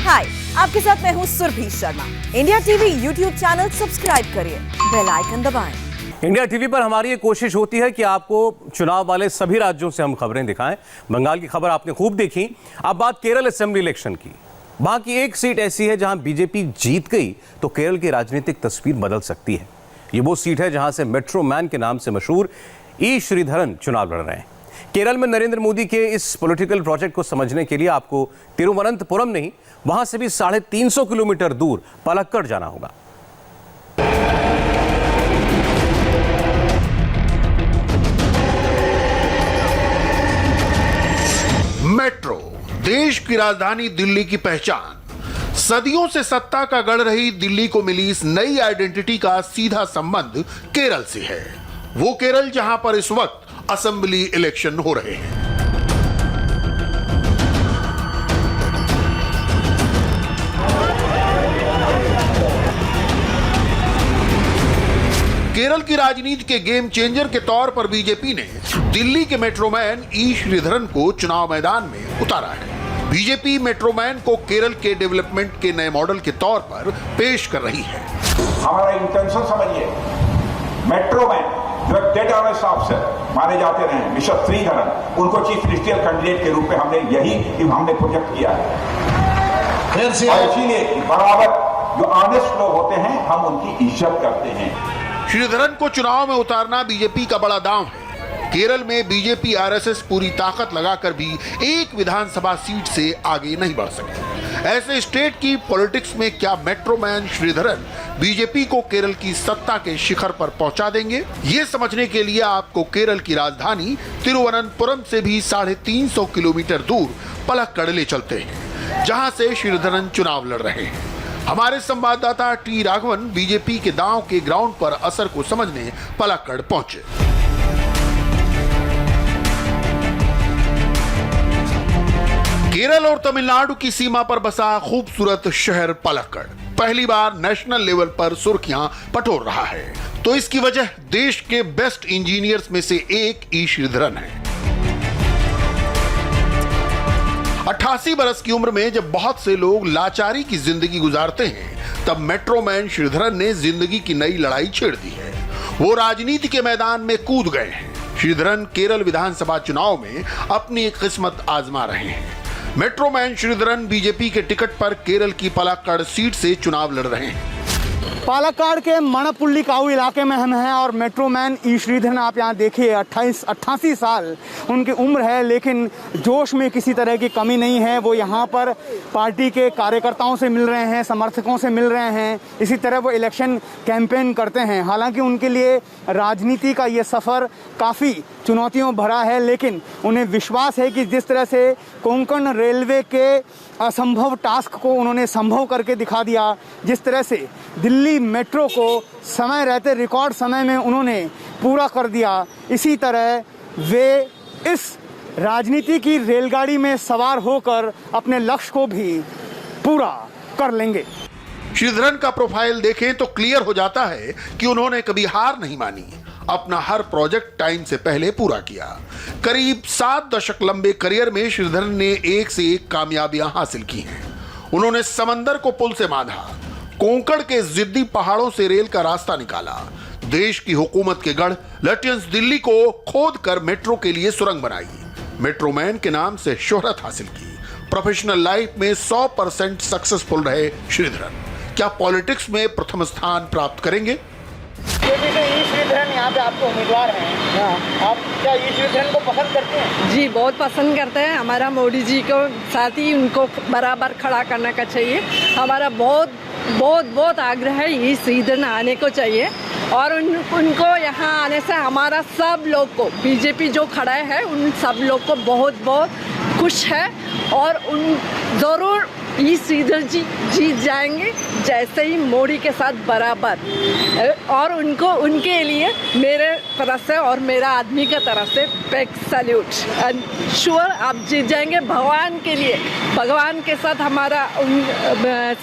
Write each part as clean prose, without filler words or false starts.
हाय, आपके साथ मैं हूँ Surabhi Sharma. India TV YouTube channel subscribe करिए, बेल आइकन दबाएं। इंडिया टीवी पर हमारी ये कोशिश होती है कि आपको चुनाव वाले सभी राज्यों से हम खबरें दिखाएं। बंगाल की खबर आपने खूब देखी। अब बात केरल असेंबली इलेक्शन की। वहां की एक सीट ऐसी है जहां बीजेपी जीत गई तो केरल की राजनीतिक तस्वीर बदल सकती है। ये वो सीट है जहां से मेट्रो मैन के नाम से मशहूर ई श्रीधरन चुनाव लड़ रहे हैं। केरल में नरेंद्र मोदी के इस पॉलिटिकल प्रोजेक्ट को समझने के लिए आपको तिरुवनंतपुरम नहीं, वहां से भी 350 किलोमीटर दूर पलक्कड़ जाना होगा। मेट्रो, देश की राजधानी दिल्ली की पहचान। सदियों से सत्ता का गढ़ रही दिल्ली को मिली इस नई आइडेंटिटी का सीधा संबंध केरल से है। वो केरल जहां पर इस वक्त असेंबली इलेक्शन हो रहे हैं। केरल की राजनीति के गेम चेंजर के तौर पर बीजेपी ने दिल्ली के मेट्रोमैन ई श्रीधरन को चुनाव मैदान में उतारा है। बीजेपी मेट्रोमैन को केरल के डेवलपमेंट के नए मॉडल के तौर पर पेश कर रही है। हमारा इंटेंशन समझिए, मेट्रोमैन जो डेटा अरेस्ट ऑफिसर माने जाते रहे मिस्टर श्रीधरन, उनको चीफ मिनिस्टरियल कैंडिडेट के रूप में हमने प्रोजेक्ट किया है। इसीलिए बराबर जो ऑनेस्ट लोग होते हैं हम उनकी इज्जत करते हैं। श्रीधरन को चुनाव में उतारना बीजेपी का बड़ा दांव है। केरल में बीजेपी आरएसएस पूरी ताकत लगाकर भी एक विधानसभा सीट से आगे नहीं बढ़ सकती। ऐसे स्टेट की पॉलिटिक्स में क्या मेट्रोमैन श्रीधरन बीजेपी को केरल की सत्ता के शिखर पर पहुंचा देंगे? ये समझने के लिए आपको केरल की राजधानी तिरुवनंतपुरम से भी 350 किलोमीटर दूर पलक्कड़ ले चलते हैं, जहां से श्रीधरन चुनाव लड़ रहे हैं। हमारे संवाददाता टी राघवन बीजेपी के दांव के ग्राउंड पर असर को समझने पलक्कड़ पहुंचे। केरल और तमिलनाडु की सीमा पर बसा खूबसूरत शहर पलक्कड़ पहली बार नेशनल लेवल पर सुर्खियां बटोर रहा है, तो इसकी वजह देश के बेस्ट इंजीनियर्स में से एक ई श्रीधरन है। 88 बरस की उम्र में जब बहुत से लोग लाचारी की जिंदगी गुजारते हैं, तब मेट्रोमैन श्रीधरन ने जिंदगी की नई लड़ाई छेड़ दी है। वो राजनीति के मैदान में कूद गए हैं। श्रीधरन केरल विधानसभा चुनाव में अपनी किस्मत आजमा रहे हैं। मेट्रोमैन श्रीधरन बीजेपी के टिकट पर केरल की पलक्कड़ सीट से चुनाव लड़ रहे हैं। पालक्काड़ के मणपुल्लिकाऊ इलाके में हम हैं और मेट्रोमैन ई श्रीधरन आप यहाँ देखिए 88 साल उनकी उम्र है, लेकिन जोश में किसी तरह की कमी नहीं है। वो यहाँ पर पार्टी के कार्यकर्ताओं से मिल रहे हैं, समर्थकों से मिल रहे हैं, इसी तरह वो इलेक्शन कैंपेन करते हैं। हालांकि उनके लिए राजनीति का ये सफ़र काफ़ी चुनौतियों भरा है, लेकिन उन्हें विश्वास है कि जिस तरह से कोंकण रेलवे के असंभव टास्क को उन्होंने संभव करके दिखा दिया, जिस तरह से दिल्ली मेट्रो को समय रहते रिकॉर्ड समय में उन्होंने पूरा कर दिया, इसी तरह वे इस राजनीति की रेलगाड़ी में सवार होकर अपने लक्ष्य को भी पूरा कर लेंगे। श्रीधरन का प्रोफाइल देखें तो क्लियर हो जाता है कि उन्होंने कभी हार नहीं मानी। अपना हर प्रोजेक्ट टाइम से पहले पूरा किया। करीब 7 दशक लंबे करियर में श्रीधरन ने एक से एक कामयाबियां हासिल की हैं। उन्होंने समंदर को पुल से बांधा, कोंकण के जिद्दी पहाड़ों से रेल का रास्ता निकाला, देश की हुकूमत के गढ़ लटियंस दिल्ली को खोद कर मेट्रो के लिए सुरंग बनाई, मेट्रोमैन के नाम से शोहरत हासिल की। प्रोफेशनल लाइफ में 100% सक्सेसफुल रहे श्रीधरन। क्या पॉलिटिक्स में प्रथम स्थान प्राप्त करेंगे? ई श्रीधरन यहाँ पे आपको उम्मीदवार हैं, आप क्या ई श्रीधरन को पसंद करते हैं? जी बहुत पसंद करते हैं। हमारा मोदी जी को साथ ही उनको बराबर खड़ा करने का चाहिए। हमारा बहुत बहुत बहुत आग्रह है ई श्रीधरन आने को चाहिए और उनको यहाँ आने से हमारा सब लोग को बीजेपी जो खड़ा है उन सब लोग को बहुत बहुत खुश है और उन ज़रूर ई श्रीधर जी जीत जाएंगे, जैसे ही मोदी के साथ बराबर। और उनको उनके लिए मेरे तरफ से और मेरा आदमी का तरफ से बिग सैल्यूट एंड श्योर आप जीत जाएंगे। भगवान के लिए, भगवान के साथ हमारा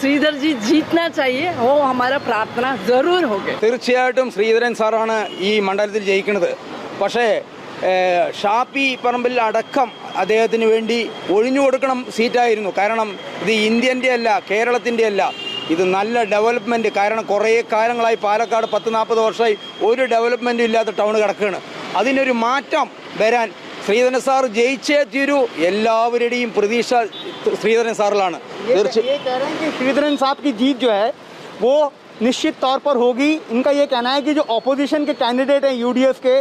श्रीधर जी जीतना चाहिए, वो हमारा प्रार्थना जरूर होगी। തീർച്ചയായിട്ടും ശ്രീധരൻ സാറാണ് ഈ മണ്ഡലത്തിൽ ജയിക്കുന്നത്. പക്ഷേ ഷാപ്പി പറമ്പിൽ അടക്കം അദ്ദേഹത്തിന് വേണ്ടി ഒഴിഞ്ഞു കൊടുക്കണം സീറ്റായിരുന്നു. കാരണം ഇത് ഇന്ത്യൻ്റെ അല്ല, കേരളത്തിൻ്റെ അല്ല, ഇത് നല്ല ഡെവലപ്മെൻറ്റ്. കാരണം കുറേ കാലങ്ങളായി പാലക്കാട് 10-40 വർഷമായി ഒരു ഡെവലപ്മെൻറ്റും ഇല്ലാത്ത ടൗൺ കിടക്കുകയാണ്. അതിനൊരു മാറ്റം വരാൻ ശ്രീധരൻ സാർ ജയിച്ചേ തീരൂ. എല്ലാവരുടെയും പ്രതീക്ഷ ശ്രീധരൻ സാറിലാണ്. श्रीधरन साहब की जीत जो है वो निश्चित तौर पर होगी. इनका ये कहना है कि जो ऑपोजिशन के कैंडिडेट हैं यूडीएफ के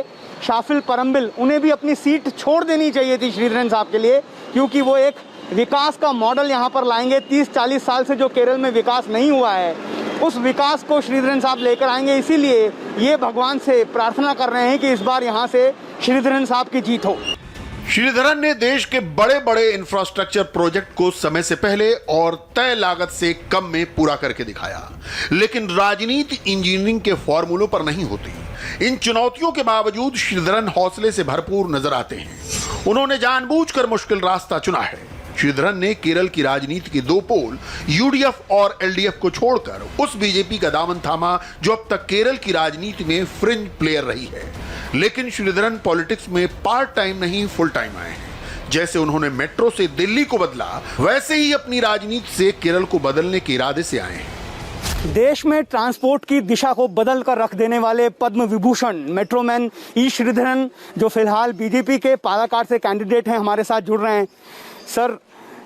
शाफिल परम्बिल, उन्हें भी अपनी सीट छोड़ देनी चाहिए थी श्रीधरन साहब के लिए, क्योंकि वो एक विकास का मॉडल यहाँ पर लाएंगे. 30-40 साल से जो केरल में विकास नहीं हुआ है, उस विकास को श्रीधरन साहब लेकर आएंगे. इसीलिए ये भगवान से प्रार्थना कर रहे हैं कि इस बार यहाँ से श्रीधरन साहब की जीत हो. श्रीधरन ने देश के बड़े बड़े इंफ्रास्ट्रक्चर प्रोजेक्ट को समय से पहले और तय लागत से कम में पूरा करके दिखाया. लेकिन राजनीति इंजीनियरिंग के फॉर्मूलों पर नहीं होती. इन चुनौतियों के बावजूद श्रीधरन हौसले से भरपूर नजर आते हैं. उन्होंने जानबूझकर मुश्किल रास्ता चुना है. श्रीधरन ने केरल की राजनीति के दो पोल यूडीएफ और एलडीएफ को छोड़कर उस बीजेपी का दामन थामा जो अब तक केरल की राजनीति में फ्रिंज प्लेयर रही है. लेकिन श्रीधरन पॉलिटिक्स में पार्ट टाइम नहीं फुल टाइम आए हैं. जैसे उन्होंने मेट्रो से दिल्ली को बदला, वैसे ही अपनी राजनीति से केरल को बदलने के इरादे से आए हैं. देश में ट्रांसपोर्ट की दिशा को बदल कर रख देने वाले पद्म विभूषण मेट्रोमैन ई श्रीधरन, जो फिलहाल बीजेपी के पालाकाड से कैंडिडेट हैं, हमारे साथ जुड़ रहे हैं. सर,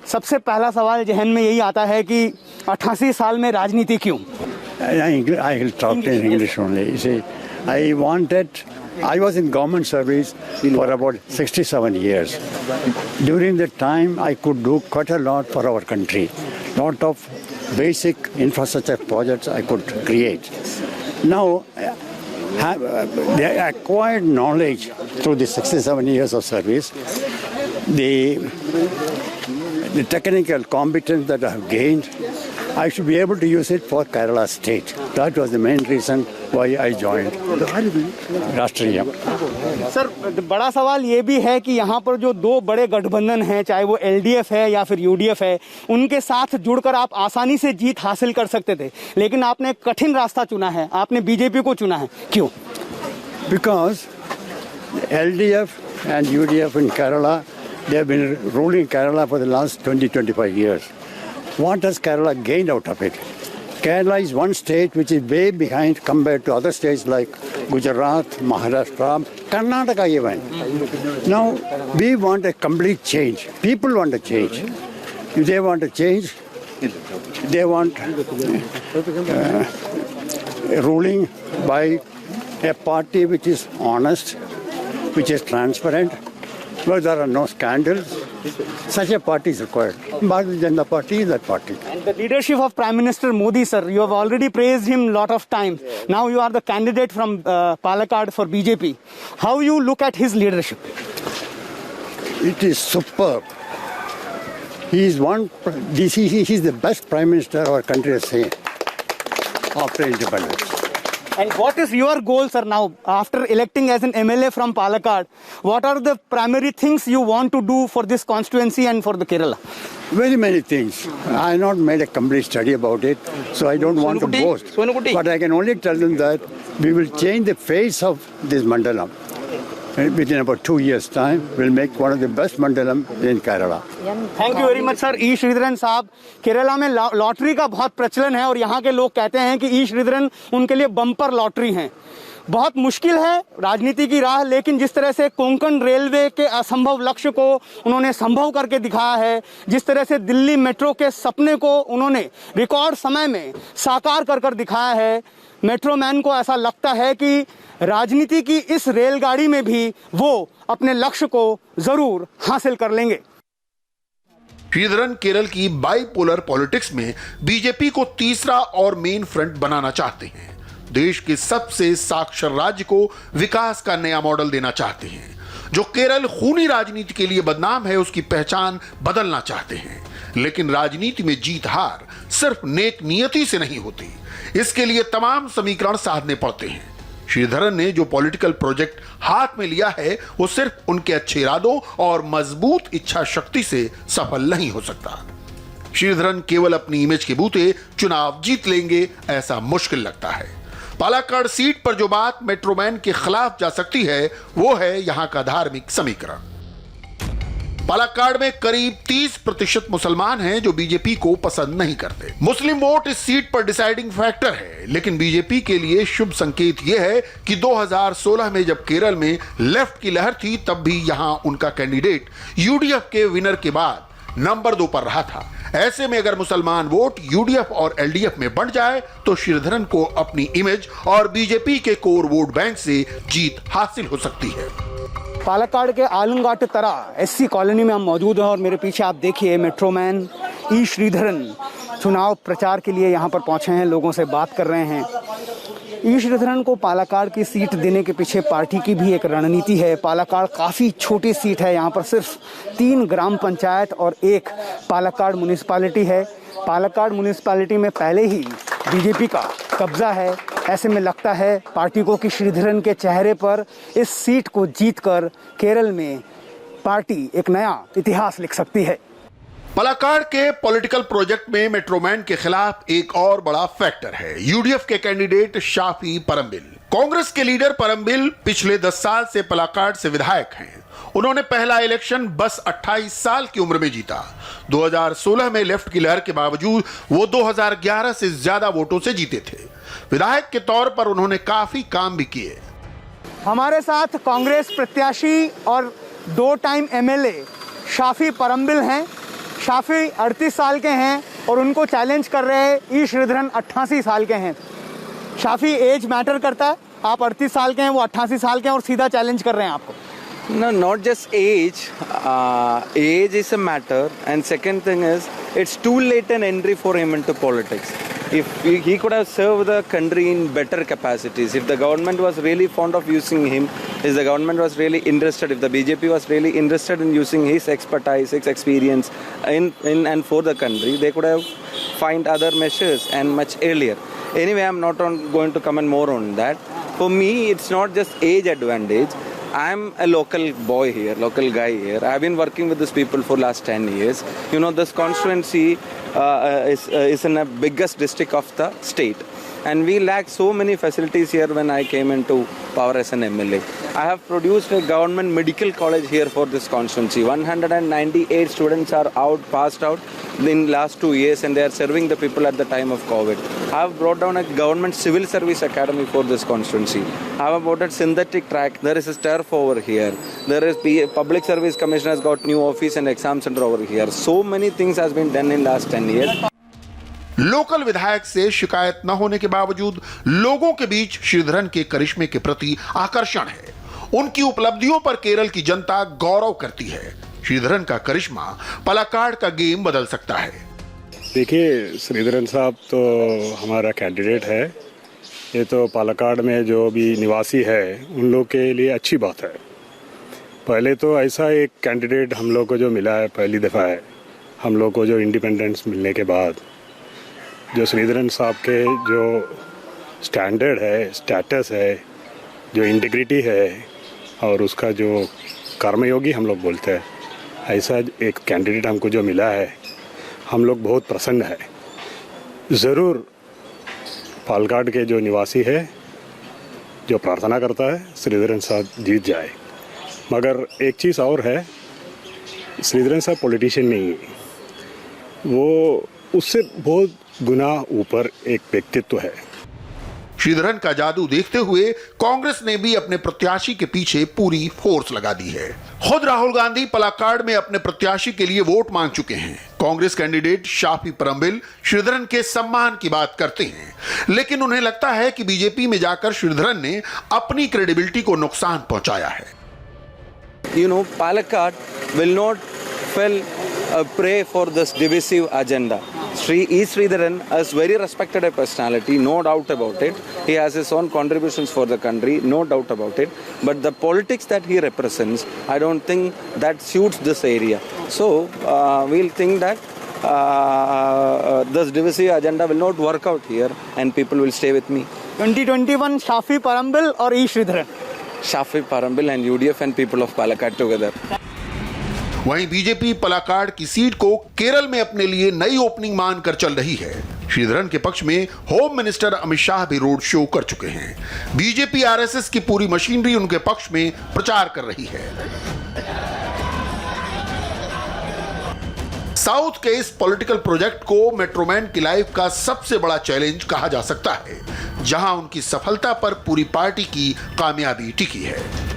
सबसे पहला सवाल जहन में यही आता है कि 88 साल में राजनीति क्यों? I will talk in English only. You see, I was in government service for about 67 years. During that time, I could do quite a lot for our country. Lot of basic infrastructure projects I could create. Now, the acquired knowledge through the 67 years of service, the technical competence that I have gained, I should be able to use it for Kerala state. That was the main reason why I joined राष्ट्रीय. Sir, बड़ा सवाल ये भी है कि यहाँ पर जो दो बड़े गठबंधन हैं, चाहे वो एलडीएफ है या फिर यूडीएफ है, उनके साथ जुड़कर आप आसानी से जीत हासिल कर सकते थे. लेकिन आपने कठिन रास्ता चुना है, आपने बीजेपी को चुना है. क्यों? Because LDF and UDF in Kerala, they have been ruling Kerala for the last 20-25 years. What has Kerala gained out of it? Kerala is one state which is way behind compared to other states like Gujarat, Maharashtra, Karnataka even. Now, we want a complete change. People want a change. If they want a change, they want a ruling by a party which is honest, which is transparent, where there are no scandals. Such a party is required. Bharatiya Janata Party is that party. And the leadership of Prime Minister Modi, sir, you have already praised him a lot of times. Now you are the candidate from Palakkad for BJP. How you look at his leadership? It is superb. He is the best Prime Minister our country has seen after independence. And what is your goal, sir, now, after electing as an MLA from Palakkad? What are the primary things you want to do for this constituency and for the Kerala? Very many things. I have not made a complete study about it, so I don't want to boast. But I can only tell them that we will change the face of this mandalam. Within about 2 years' time, we'll make one of the best mandalam in Kerala. Thank you very much sir. E Sreedharan साहब, केरला में lottery का बहुत प्रचलन है और यहाँ के लोग कहते हैं कि ई श्रीधरन उनके लिए बम्पर लॉटरी हैं. बहुत मुश्किल है राजनीति की राह, लेकिन जिस तरह से कोंकण रेलवे के असंभव लक्ष्य को उन्होंने संभव करके दिखाया है, जिस तरह से दिल्ली मेट्रो के सपने को उन्होंने रिकॉर्ड समय में साकार कर दिखाया है, मेट्रोमैन को ऐसा लगता है कि राजनीति की इस रेलगाड़ी में भी वो अपने लक्ष्य को जरूर हासिल कर लेंगे. श्रीधरन केरल की बाइपोलर पॉलिटिक्स में बीजेपी को तीसरा और मेन फ्रंट बनाना चाहते हैं. देश के सबसे साक्षर राज्य को विकास का नया मॉडल देना चाहते हैं. जो केरल खूनी राजनीति के लिए बदनाम है, उसकी पहचान बदलना चाहते हैं. लेकिन राजनीति में जीत हार सिर्फ नेक नियति से नहीं होती. इसके लिए तमाम समीकरण साधने पड़ते हैं. श्रीधरन ने जो पॉलिटिकल प्रोजेक्ट हाथ में लिया है, वो सिर्फ उनके अच्छे इरादों और मजबूत इच्छा शक्ति से सफल नहीं हो सकता. श्रीधरन केवल अपनी इमेज के बूते चुनाव जीत लेंगे, ऐसा मुश्किल लगता है. पालाकाड़ सीट पर जो बात मेट्रोमैन के खिलाफ जा सकती है वो है यहां का धार्मिक समीकरण। पालाकाड़ में करीब 30% मुसलमान हैं जो बीजेपी को पसंद नहीं करते। मुस्लिम वोट इस सीट पर डिसाइडिंग फैक्टर है, लेकिन बीजेपी के लिए शुभ संकेत यह है कि 2016 में जब केरल में लेफ्ट की लहर थी तब भी यहां उनका कैंडिडेट यूडीएफ के विनर के बाद नंबर 2 पर रहा था। ऐसे में अगर मुसलमान वोट यूडीएफ और एलडीएफ में बढ़ जाए तो श्रीधरन को अपनी इमेज और बीजेपी के कोर वोट बैंक से जीत हासिल हो सकती है। पालक्काड़ के आलंगाट तरा एससी कॉलोनी में हम मौजूद हैं और मेरे पीछे आप देखिए मेट्रोमैन ई श्रीधरन चुनाव प्रचार के लिए यहाँ पर पहुँचे हैं, लोगों से बात कर रहे हैं। ई श्रीधरन को पालक्काड़ की सीट देने के पीछे पार्टी की भी एक रणनीति है। पालक्काड़ काफ़ी छोटी सीट है, यहाँ पर सिर्फ 3 ग्राम पंचायत और 1 पालक्काड़ म्यूनिसिपैलिटी है। पालक्काड़ म्यूनिसिपैलिटी में पहले ही बीजेपी का कब्जा है। ऐसे में लगता है पार्टी को कि श्रीधरन के चेहरे पर इस सीट को जीतकर केरल में पार्टी एक नया इतिहास लिख सकती है। पालक्काड़ के पॉलिटिकल प्रोजेक्ट में मेट्रोमैन के खिलाफ एक और बड़ा फैक्टर है, यूडीएफ के कैंडिडेट शाफी परम्बिल। कांग्रेस के लीडर परम्बिल पिछले 10 साल से पालक्काड़ से विधायक हैं। उन्होंने पहला इलेक्शन बस 28 साल की उम्र में जीता। 2016 में लेफ्ट की लहर के बावजूद वो 2011 से ज्यादा वोटों से जीते थे। विधायक के तौर पर उन्होंने काफी काम भी किए। हमारे साथ कांग्रेस प्रत्याशी और 2 टाइम एमएलए शाफी परम्बिल हैं। शाफी 38 साल के हैं और उनको चैलेंज कर रहे हैं ई श्रीधरन 88 साल के हैं। शाफी एज मैटर करता है, आप 38 साल के हैं, वो 88 साल के हैं और सीधा चैलेंज कर रहे हैं आपको। No, not just age. Age is a matter, and second thing is it's too late an entry for him into politics. If he could have served the country in better capacities, if the government was really fond of using him, if the government was really interested, if the BJP was really interested in using his expertise, his experience in and for the country, they could have find other measures and much earlier. Anyway, I'm not going to comment more on that. For me, it's not just age advantage. I'm a local boy here, local guy here. I've been working with these people for last 10 years. You know, this constituency is in the biggest district of the state. And we lack so many facilities here when I came into power as an MLA. I have produced a government medical college here for this constituency. 198 students are passed out in last 2 years, and they are serving the people at the time of COVID. I have brought down a government civil service academy for this constituency. I have brought a synthetic track. There is a turf over here. There is public service commission has got new office and exam center over here. So many things has been done in last 10 years. Local विधायक से शिकायत न होने के बावजूद लोगों के बीच श्रीधरन के करिश्मे के प्रति आकर्षण है। उनकी उपलब्धियों पर केरल की जनता गौरव करती है। श्रीधरन का करिश्मा पालक्काड़ का गेम बदल सकता है। देखिए, श्रीधरन साहब तो हमारा कैंडिडेट है। ये तो पालक्काड़ में जो भी निवासी है उन लोग के लिए अच्छी बात है। पहले तो ऐसा एक कैंडिडेट हम लोग को जो मिला है, पहली दफ़ा है हम लोग को जो इंडिपेंडेंस मिलने के बाद, जो श्रीधरन साहब के जो स्टैंडर्ड है, स्टेटस है, जो इंटीग्रिटी है और उसका जो कर्मयोगी हम लोग बोलते हैं, ऐसा एक कैंडिडेट हमको जो मिला है, हम लोग बहुत प्रसन्न है। ज़रूर पालक्काड़ के जो निवासी है जो प्रार्थना करता है श्रीधरन साहब जीत जाए। मगर एक चीज़ और है, श्रीधरन साहब पॉलिटिशियन नहीं है, वो उससे बहुत गुना ऊपर एक व्यक्तित्व है। श्रीधरन का जादू देखते हुए कांग्रेस ने भी अपने प्रत्याशी के पीछे पूरी फोर्स लगा दी है। खुद राहुल गांधी पालक्काड़ में अपने प्रत्याशी के लिए वोट मांग चुके हैं। कांग्रेस कैंडिडेट शाफी परम्बिल श्रीधरन के सम्मान की बात करते हैं, लेकिन उन्हें लगता है कि बीजेपी में जाकर श्रीधरन ने अपनी क्रेडिबिलिटी को नुकसान पहुंचाया है। You know, Palakkad will not fall prey for this divisive agenda. Sridharan is very respected a personality, no doubt about it. He has his own contributions for the country, no doubt about it. But the politics that he represents, I don't think that suits this area. So we'll think that this divisive agenda will not work out here, and people will stay with me. 2021 Shafi Parambil or E Sridharan? Shafi Parambil and UDF and people of Palakkad together. वहीं BJP पलाकाड़ की seat को केरल में अपने लिए नई opening मानकर चल रही है। श्रीधरन के पक्ष में होम मिनिस्टर अमित शाह भी रोड शो कर चुके हैं। बीजेपी आरएसएस की पूरी मशीनरी उनके पक्ष में प्रचार कर रही है। साउथ के इस पॉलिटिकल प्रोजेक्ट को मेट्रोमैन की लाइफ का सबसे बड़ा चैलेंज कहा जा सकता है, जहां उनकी सफलता पर पूरी पार्टी की कामयाबी टिकी है।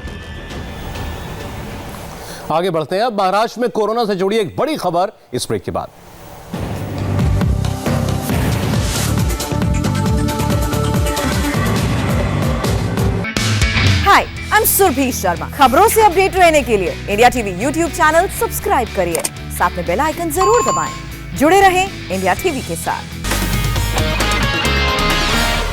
आगे बढ़ते हैं। अब महाराष्ट्र में कोरोना से जुड़ी एक बड़ी खबर इस ब्रेक के बाद। हाय, आई एम सुरभि शर्मा। खबरों से अपडेट रहने के लिए India TV YouTube channel subscribe करिए, साथ में बेल आइकन जरूर दबाएं। जुड़े रहें इंडिया टीवी के साथ।